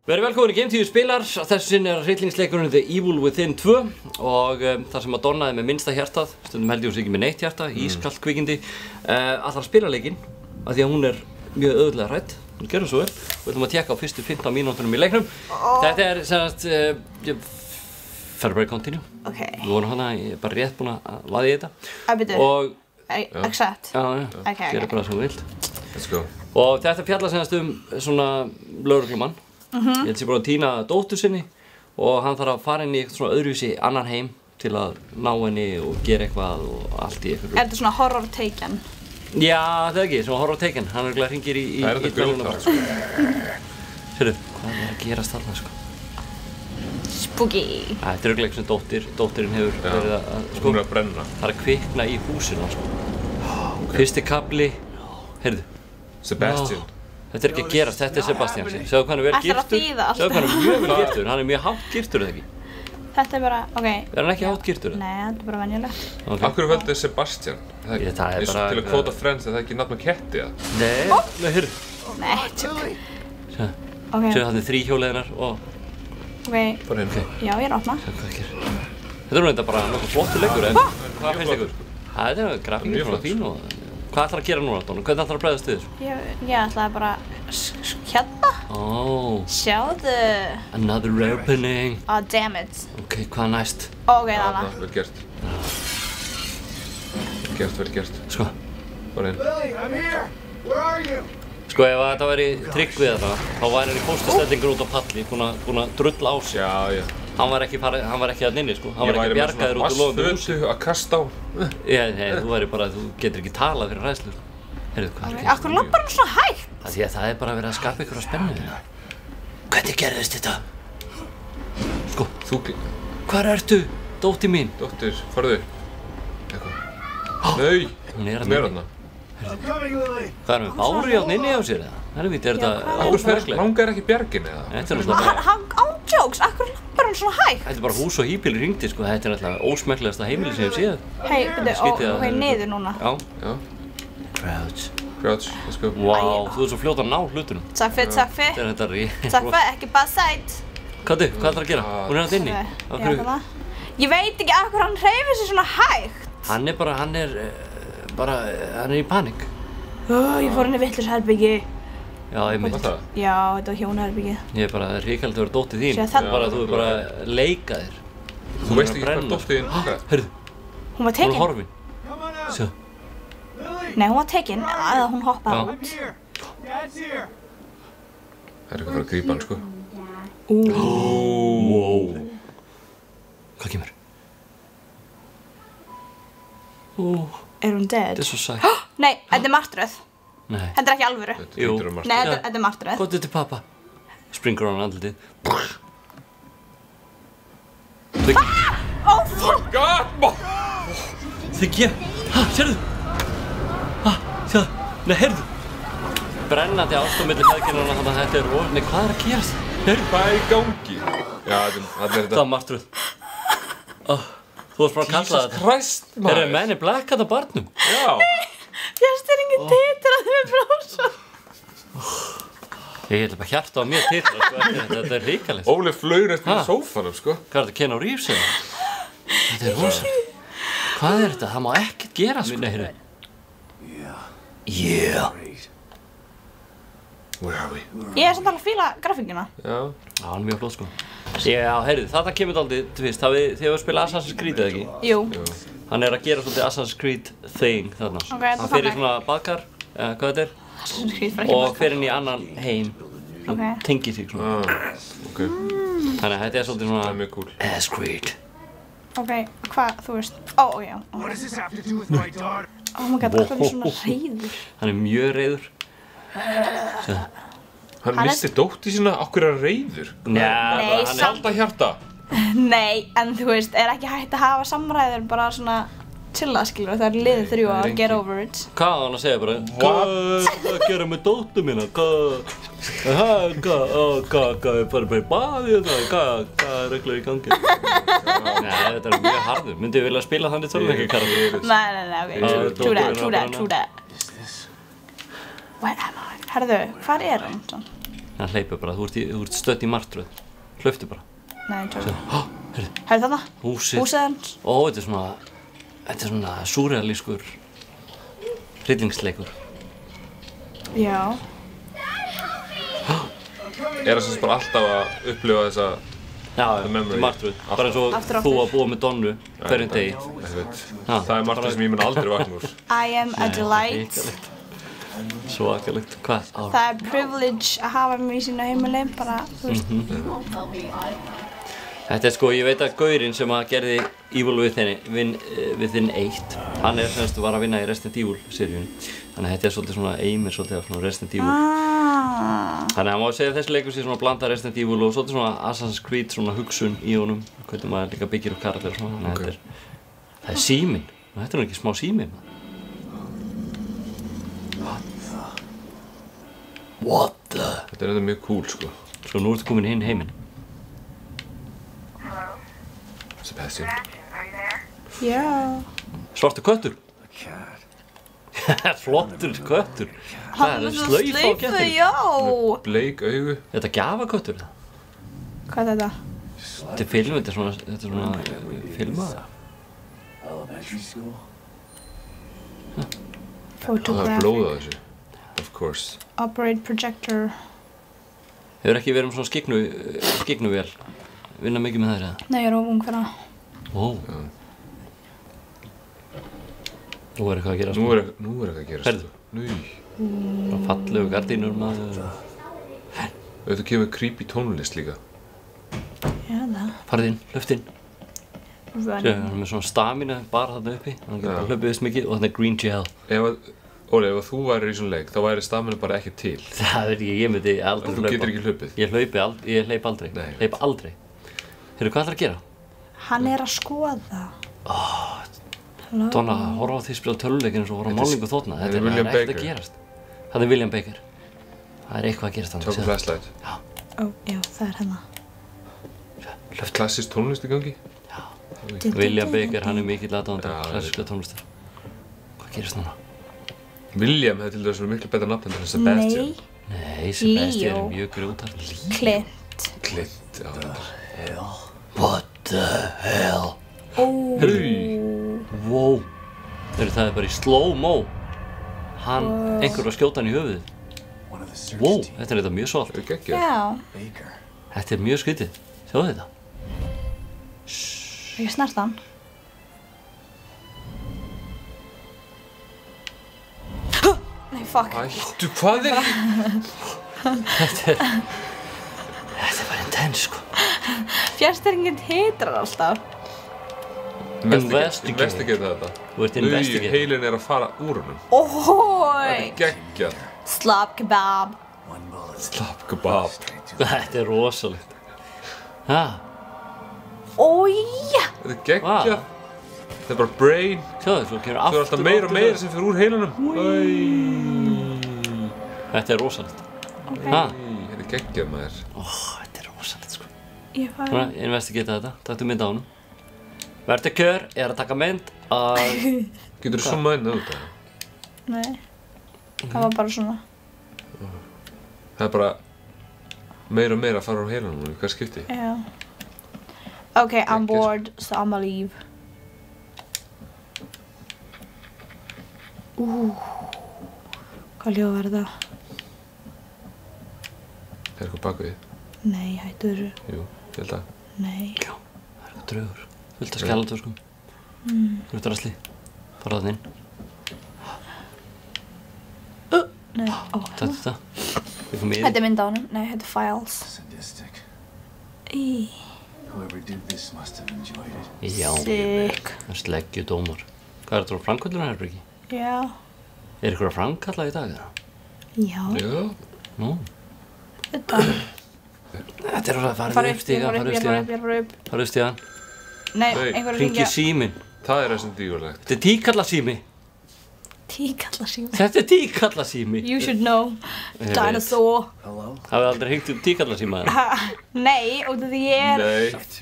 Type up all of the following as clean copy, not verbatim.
Verið velkomin í Game 10 spilar. Þessu sinni hryllingsleikurinn The Evil Within 2 og þar sem Madonna með minnsta hjartað, stundum held ég hún sé ekki með neitt hjarta, ískalt kvikindi, ætlar að spila leikinn af því að hún mjög auðvitað hrædd. Hún gerur svo vel. Við ætlum að tékka á fyrstu 15 mínútunum í leiknum. Þetta sem sagt Fairbury Continue. Ok. Við vorum hana, ég bara rétt búin að vaða í þetta. Og accept. Já, Okay, gerðu bara sem þú vilt. Let's go. Og þetta fjallar semast svona lögreglumann. Ég held sér bara að týna dóttur sinni og hann þarf að fara inn í eitthvað svona öðruvísi annan heim til að ná henni og gera eitthvað og allt í eitthvað. Er þetta svona horror taken? Já, það ekki, svona horror taken. Hann hringir í það þetta grjótart, sko. Sérðu, hvað að gerast þarna, sko? Spooky. Þetta örugglega sem dóttirinn hefur verið að, sko. Hún að brenna. Það að kvikna í húsinu, sko. Fyrsti kafli, heyrðu. Sebastian. Þetta ekki að gerast, þetta Sebastian. Sjáðu hvað hann vel Ætlar að giftur. þýða allt. Sjáðu hvað hann mjög vel giftur. Hann mjög hátt giftur, eða ekki? Þetta bara, ok. Hann ekki hátt giftur? Nei, þetta bara venjulegt. Af hverju veldu þið Sebastian? Það bara... Til að kvóta Friends, það ekki nafn með ketti, eða? Nei, heyrðu. Nei, tjók. Sjáðu þarna þríhjóleiðinar og... Ok. Bara einn. Já, ég opna. Sjáðu hvað það gerir. Þetta reynda bara nokkuð flottur leikur, en hvað finnst ykkur? Þetta grafíkin svona fín og... Hvað ætlar að gera núna, Donna? Hvernig ætlar að bregðast við þessu? Ég ætlaði bara hérna. Sjáðu. Another opening. Oh, damn it. Ok, hvað næst? Ok, Anna. Vel gert. Vel gert. Sko. Bara einn. Billy, I'm here. Where are you? Sko, ef þetta væri trygg við þetta, þá væri hann í póstastellingur út á palli, búinn að drulla á sig. Já. Hann var ekki þarna inni, sko. Hann var ekki bjargaður út úr logandi húsi. Ég væri með svona vassfötu að kasta á. Nei, þú væri bara, þú getur ekki talað fyrir hræðslu. Heyrðu, hvað er Akkur lappar hún svona hægt? Því að það bara verið að skapa ykkur á spennu. Hvernig gerðist þetta? Sko, hvar ertu, dóttir mín? Dóttir, farðu. Eitthvað. Nei, hún er þarna. I'm coming, Lily. Hvað er með báru hjá inni á sér, eða? Helvíti, þetta ósmerklegt? Langar ekki bjargin, eða? Þetta er náttúrulega... Hann ándjóks, akkur lappar hún svona hægt? Þetta er bara hús og híbýli hringdi, sko. Þetta er náttúrulega ósmerklegasta heimili sem ég séð. Hei, byrju, ok, niður núna. Já. Crouch. Let's go. Vá, þú svo fljótt að ná hlutunum. Takk fyrir. Þetta er Takk fyrir, ekki bara sætt. Hvað ætlar að gera? Hún er inni. Ég veit ekki af hverju hann hreyfir sig svona hægt. Hann er í panik. Ég fór inn í vitlausa herbyggi. Já, ég mitt. Já, þetta var hjónaherbyggi. Ég er bara ríkald að vera dóttið þín. Þú er bara að leika þér. Þú veist ekki hvað dóttið þín. Heyrðu. Hún var tekin. Hún er horfin. Sjá. Nei, hún var tekin, eða hún hoppaði út. Dad's here. Það er eitthvað að fara að grípa hann, sko. Wow. Hvað kemur? Er hún dead? Þetta er svo sætt. Nei, þetta er martröð. Nei. Þetta er ekki alvöru. Jú. Nei, þetta er martröð. Góttu til pappa. Springur hann andlitið. Oh, fuck! Þið sérðu? Sjáðu. Nei, heyrðu. Brennandi ást á milli feðginanna, þannig að þetta er Nei, hvað er að gerast? Heyrðu. Hvað er í gangi? Já, þetta er Það var martröð. Þú varst bara að kalla þetta. Jesus Christ, maður. Eru menn í black at barnum? Já. Fjast er engin titra þegar við blása. Ég held bara hjarta á mér titra, sko. Þetta er ríkalegt. Óli flaug næst í sófanum, sko. Hvað er þetta, Keanu Reeves eða? Þetta er rosa. Hvað er þetta? Það má ekkert gera, sko. Nei, heyrðu. Yeah. Where are we? Ég er samt alveg að fíla grafíkina. Já. Já, hann er mjög flott, sko. Já, heyrðu, þetta kemur dálítið, þú veist, þið hefur spilað Assassin's Creed eða ekki? Jú. Hann er að gera svolítið Assassin's Creed thing þarna. Hann fer í svona baðkar, hvað þetta er? Assassin's Creed fyrir ekki Og baðkar. fer inn í annan heim. Tengir sig svona. Ok. Þannig að þetta er svolítið svona... Það er mjög cool. Assassin's Creed. Ok, hvað, þú veist? Já. What does this have to do with my daughter? Oh my god, það er svona reiður. Hann er mjög reiður. Hann missti dóttir sína, okkur er reiður. Nei, Hann halda hjarta. Nei, en þú veist, er ekki hægt að hafa samræður bara svona chilla, skilur, það er liðið 3 að get over it. Hvað á hann að segja bara? Hvað að gera með dóttur mína? Hvað er bara í baði þetta? Hvað er reglulega í gangi? Nei, þetta er mjög harður. Myndið þið vilja spila þannig tölvuleikjakarakter? Nei, ok, true that. What am I? Herðu, hvar er hann? Hann hleypur bara, þú ert stödd í martröð. Hlauptu bara. Nei, tjók. Heyrðu, Hæðu þarna? húsið. Húsið hans. Ó, þetta er svona súrrealískur hryllingsleikur. Já. Er það sem sagt bara alltaf að upplifa þessa Já, memory. martröð. Bara eins og Aftur og þú aftur. að búa með Donnu hverjum degi. Ég veit, Ha, það er margt sem ég mun aldrei vakna úr. I am a delight. Hrikalegt. Svakalegt. Hvað? Á, Það er privilege að hafa mig í sínu heimili, bara, þú veist. Þetta er sko, ég veit að gaurinn sem að gerði Evil Within 1, hann er semst var að vinna í Resident Evil seríunni. Þannig að þetta er svolítið svona eimir svolítið af svona Resident Evil. Þannig að maður segja að þessi leikur sé svona blanda Resident Evil og svolítið svona Assassin's Creed svona hugsun í honum. Hvernig maður líka byggir upp karakter og svona. Þannig að það er síminn. Og þetta er nú ekki smá sími. What the? Þetta er enda mjög cool, sko. Sko nú ertu komin í hinn heiminn. Sebastian. Já. Svartur köttur. Flottur köttur. Það er slaufa á kettinum. Já. Bleik augu. Þetta er gjafaköttur. Hvað er þetta? Þetta er film, þetta er svona filmað. Elementary school. Og það er Photographic. blóð á þessu. Of course. Operate projector. Hefur ekki verið um svona skygnuvél. Vinna mikið með þær eða? Nei, ég er of ung fyrir það. Ó. Nú er eitthvað að gerast. Nú er eitthvað að gerast. Heyrðu. Nú. Bara fallegu gardínur maður. Þetta kemur creepy tónlist líka. Já, það. Farið inn, hlaupt inn. Sér, Run. hann er með svona stamina bara þarna uppi. Hann getur bara hlaupið þess mikið og þarna er green gel. Óli, ef þú værir í svona leik, þá væri stamina bara ekki til. Það er ég myndi aldrei Þú getur ekki hlaupið. Ég hleyp aldrei. Nei. Hleyp aldrei. Heyrðu, hvað ætlar að gera? Hann er að skoða. Hello. Donna, horfa á því spila töluleikinn eins og horfa á málingu þóttna. þetta er Það William er ekkert Baker. að gerast. Það er William Baker. Það er eitthvað að gerast Tökum þannig. flashlight. Ó, já, það er hérna. Klassist tónlist í gangi. William Baker, hann er mikill aðdáandi Já, klassíska tónlistar. Hvað gerist núna? William hefði til dæmis verið miklu betra nafn en Sebastian. Nei, Sebastian Leo. er mjög grjótart. Clint. Clint, já. What the hell? Hey. Wow. Það er bara í slow-mo. Einhver var að skjóta hann í höfuðið. One of the circus Wow, team. þetta er þetta mjög svalt. Það er geggjað. Já. Baker. Þetta er mjög skrítið. Sjáðu þetta. Ekki snert hann. Nei, fuck. Ættu, hvað er? Þetta er bara intense, sko. Fjärstyrkingin hitrar alltaf. Investigate þetta. Þú ert investigate. Heilin er að fara úr honum. Óhói. Geggjað. Slap kebab. One bullet. Slap kebab. Straight to Þetta er rosalegt. Ha? Ója. Þetta er geggjað. Þetta er bara brain. Sjáðu, svo kemur Svo er aftur alltaf meira og meira sem fyrir úr heilanum. Þetta er rosalegt. Ok. Ha? Þetta er geggjað maður. Þetta er rosalegt, sko. Ég fæ. Svona, investigata þetta. Taktu mynd á honum. Vertikör er að taka mynd að... Getur þú zoomað inn á þetta? Nei. Það var bara svona. Það er bara meira og meira að fara úr heilanum. Hvað skipti? Já. Ok, I'm bored, so I'ma leave. Hvað ljóð var það? Það er eitthvað bak við. Nei, hættu þessu. Jú, ég held að. Nei. Já, það er eitthvað draugur. Fullt af skjalatöskum. Þú ert rasli. Fara þann inn. Nei, ó. Taktu þetta. Við komum í Þetta er mynd á honum. Nei, þetta er files. sadistic. Í. Whoever did this must have enjoyed it. Já, Sick. það er sleggjudómar. Hvað er þetta á framkvölduna, Herbergi? Já. Er ykkur að framkalla í dag, eða? Já. Já. Nú, Þetta. þetta er að fara Fara upp stígan, ég fara upp. fara upp stígan. Nei, Nei, einhver Hringi síminn. Það er þessum dígulegt. Þetta er tíkallasími. Tíkallasími. Þetta er tíkallasími. You should know. Ég veit. Dinosaur. Hello? Hafið aldrei hringt tíkallasíma, eða? Nei, út af því ég er... Nei.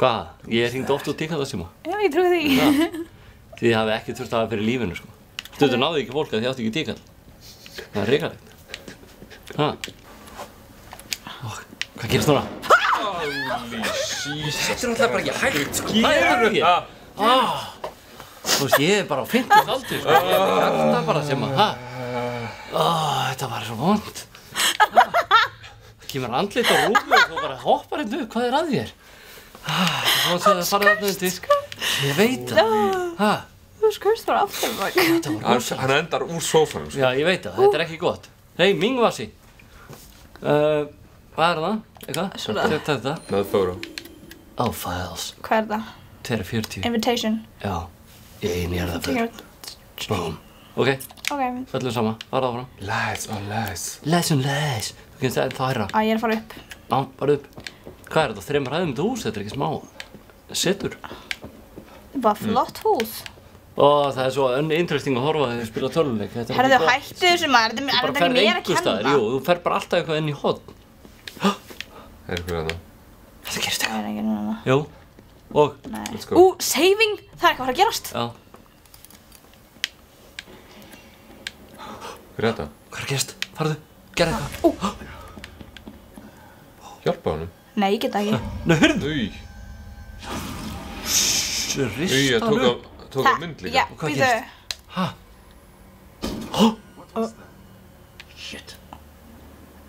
Hvað? Ég hringt oft úr tíkallasíma. Já, ég trúi því. Já. Því þið hafið ekki þurft að hafa fyrir lífinu, sko. Stundum náðu ekki fólk að þið áttu ekki tíkall. Það er hrikalegt. Ha? Hvað gerist núna? Holy Jesus. Þetta alltaf bara ekki hægt, sko. Gerðu þetta? Þú veist, ég bara á 50 aldri, sko. Ég hjarta bara sem að, þetta var svo vond. Það kemur andlit á rúmu og þú bara hoppar hérna upp, hvað að þér? Það var að fara þarna undir. Ég veit það. Þú skust bara aftur bak. Þetta var rosalegt. Hann endar úr sófanum, sko. Já, ég veit það, þetta er ekki gott. Hei, Mingvasi. Hvað er það? Eitthvað? Svona. Þetta. Another photo. Oh, files. Hvað er það? 240. Invitation. Já. Ég eini er það Tekur fyrir. Boom. Ok, Ok. föllum sama. Fara áfram. Lies on lies. Les on les. Þú kynst það hærra. Ég er að fara upp. Já, bara upp. Hvað er þetta? 3 hæðum þetta hús? Þetta er ekki smá. Setur. Bara flott hús. Og það er svo uninteresting að horfa þegar þið spila tölvuleik. Herðu, hættu þessu maður. Þetta er Bara ekki fer mér að einhvers staðar. kenna. Jú, þú fer bara alltaf eitthvað inn í horn. Er ykkur þarna? Þetta gerist Það er ekki núna. Jú. Og, Nei. Let's go. Saving. Það er eitthvað að fara að gerast. já. Hver er þetta? Hvað er að gerast? Farðu. Gerðu eitthvað. Hjálpa honum. Nei, ég get það ekki. Nei, hörðu. Új. Rista Új, ég hann upp. tók á mynd líka. Já, hvað býtu. gerist? Hæ? Shit.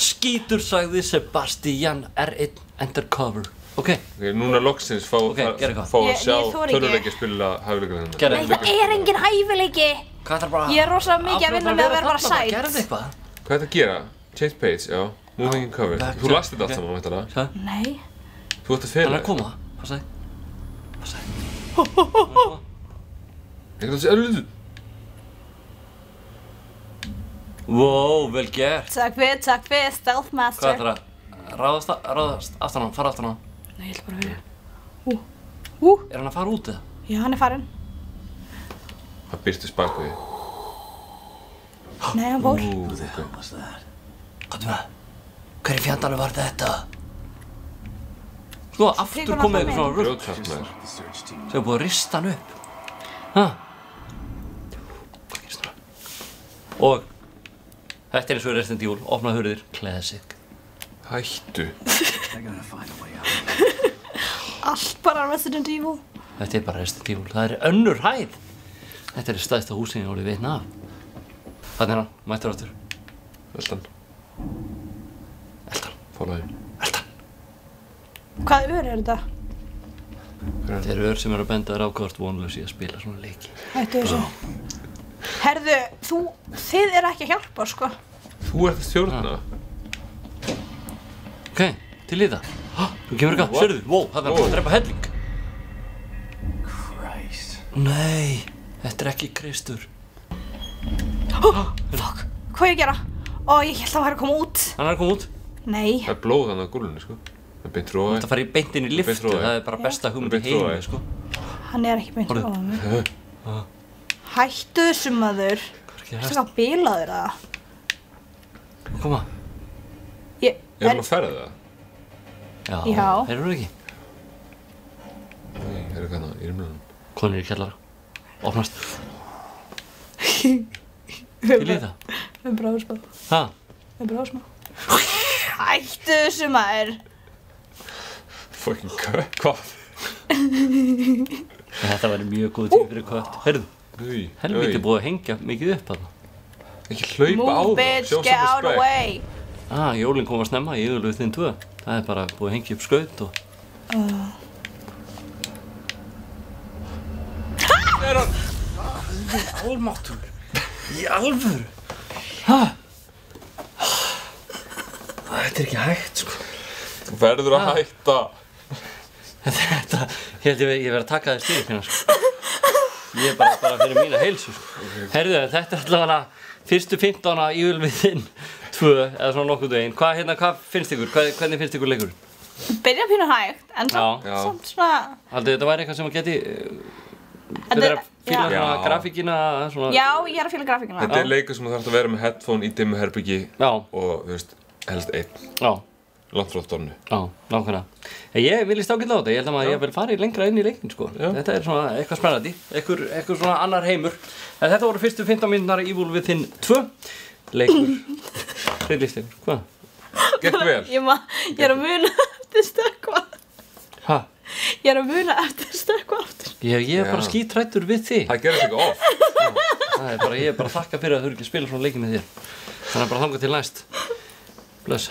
Skítur sagði Sebastian R1 Undercover. Ok, Ok, núna loksins fá Ok, gerðu eitthvað. fá að Ég sjá þori ekki. töluleiki spila hæfileikana hennar. gerðu Nei, það er engin hæfileiki. Hvað þarf bara... Ég er rosa mikið að vinna með að vera bara sæt. Gerðu eitthvað. Hvað er þetta að gera? Change page, já. Moving in cover. back, Þú last þetta allt ok. saman, veit það? Hvað? Nei. Þú ætti að fela Hann er að koma. Passaði. Ekkert að segja, Wow, vel gert. Takk fyrir, Stealth Master. Hvað þarf að ráðast aftan á, fara aftan á? Nei, ég ætla bara að vera. Er hann að fara út eða? Já, hann er farinn. Það byrtist bak við. Nei, hann fór. Who the hell was that? Hvað með? Hver í fjandanum var þetta? Sko, aftur tekur hann komið alltaf eitthvað svona rugg Grjótsatt Just maður. like the search team. sem er búið að rista hann upp. Hæ? Hvað gerist það? Og þetta er eins og Resident Evil, opna hurðir, classic. Hættu. They're gonna find a way out. Allt bara Resident Evil. Þetta er bara Resident Evil, það er önnur hæð. Þetta er stæðsta húsin ég orðið vitna af. Þannig er hann, mættur áttur. Eldan. Eldan, Fálaði. eldan. Hvað ör er þetta? Þetta eru ör sem eru að benda þér á hvort vonlaus í að spila svona leiki. Hættu þessu. Herðu, þið eru ekki að hjálpa, sko. Þú ert að stjórna. Ok, til í það. Þú kemur eitthvað, sérðu, wow, það er búið að drepa helling. Christ. Nei, þetta er ekki Kristur. Fuck, hvað er ég að gera? Ó, ég held að það væri að koma út. Hann er að koma út. Nei. Það er blóð hann á gólunni, sko. Það er beint Þú róði. ert að fara í beint inn í lyftu, Beint rófi. það er bara besta hugmynd í Beint rófi. heimi, sko. Hann er ekki beint Horfðu. á mig. Hættu þessu maður. Hvað er ekki Þetta hægt? er hvað bilaður það. Koma. Ég, Er hann að ferða það? Já. Já. Heyrðu þú ekki? Nei, er það hana í rimlunum? Konur í kjallara. Opnast. Til í það. Við bráðum Ha? Við bráðum Hættu þessu maður. Fucking hvað? Þetta væri mjög góð tími fyrir kött. Heyrðu, Új. helviti búið að hengja mikið upp þarna. Ekki hlaupa á Move það. bitch, Sjá get some out of the respect. way. Jólinn kom að snemma í Yfirlöðin 2. Það er bara búið að hengja upp skaut og... Er hann? Almáttur. Í alvöru. Þetta er ekki hægt, sko. Þú verður að hætta. Þetta, ég held ég verið að taka þér stýri hérna, sko. Ég er bara fyrir mína heilsu, sko. Herðu, þetta er allavega fyrstu 15 í Yfirlöðin 2, eða svona nokkuð veginn. Hvað finnst ykkur? Hvernig finnst ykkur leikurinn? Byrja pínu hægt, en Já. samt svona. Haldið þetta væri eitthvað sem að geti... Þetta Þetta er að fíla já. svona Já. grafíkina, svona... Já, ég er að fíla grafíkina. Þetta er leikur sem þú þarfst að vera með headphone í dimmu herbyggi Já, og, þú veist, helst einn. já, Langt frá stornu. já, nákvæmlega. Ég vil líst ágætlega á þetta, ég held að ég vil fara lengra inn í leikinn, sko. Já. Þetta er svona eitthvað spennandi, eitthvað svona annar heimur. En þetta voru fyrstu 15 mínúturnar í Evil Within 2. Leikur, hreinlýst ykkur, hvað? Gekk vel. Ég er að muna eftir stökkva. Ha? Ég er að muna eftir stökkva aftur. Ég er bara Já. skítrættur við þig. Það gerist ekki oft. Ég er bara að þakka fyrir að þú eru ekki að spila svona leikið með þér. Þannig að bara þangað til næst. Bless.